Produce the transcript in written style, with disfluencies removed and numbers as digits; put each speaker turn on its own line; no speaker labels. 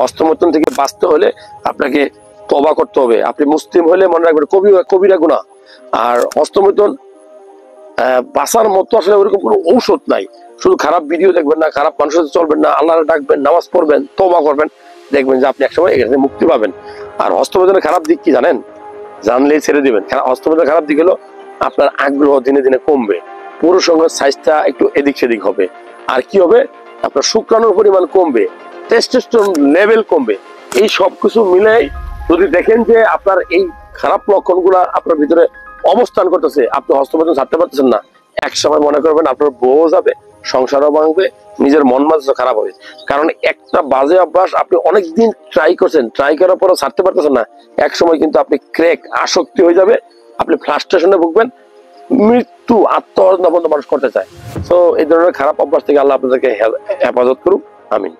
হস্তমৈথুন থেকে বাঁচতে হলে আপনাকে তওবা করতে হবে। আপনি মুসলিম হলে মনে রাখবেন কবিরা গুনাহ। আর হস্তমৈথুন বাঁচার মতো আসলে ওরকম কোনো ঔষধ নাই। শুধু খারাপ ভিডিও দেখবেন না, খারাপ মানুষের সাথে চলবেন না, আল্লাহর ডাকবেন, নামাজ পড়বেন, তওবা করবেন, দেখবেন যে আপনি একসময় এখান থেকে মুক্তি পাবেন। আর হস্তমৈথুনের খারাপ দিক কি জানেন? জানলেই ছেড়ে দিবেন। হস্তমৈথুনের খারাপ দিক হলো আপনার আগ্রহ দিনে দিনে কমবে, পুরুষ সঙ্গের সাইজটা একটু এদিক সেদিক হবে। আর কি হবে? আপনার শুক্রাণুর পরিমাণ কমবে, টেস্টোস্টেরন লেভেল কমবে। এই সবকিছু মিলাই যদি দেখেন যে আপনার এই খারাপ লক্ষণগুলা আপনার ভিতরে অবস্থান করতেছে, আপনি হস্তমৈথুন ছাড়তে পারতেছেন না, এক সময় মনে করবেন আপনার বউ যাবে, সংসারও ভাঙবে, নিজের মন মানসিকতা খারাপ হবে। কারণ একটা বাজে অভ্যাস আপনি অনেকদিন ট্রাই করছেন, ট্রাই করার পরও ছাড়তে পারতেছেন না, এক সময় কিন্তু আপনি ক্র্যাক আসক্তি হয়ে যাবে, আপনি ফ্রাস্ট্রেশনে ভুগবেন, মৃত্যু আত্মহত্যা পর্যন্ত মানুষ করতে চায়। তো এই ধরনের খারাপ অভ্যাস থেকে আল্লাহ আপনাদেরকে হেফাজত করুক। আমিন।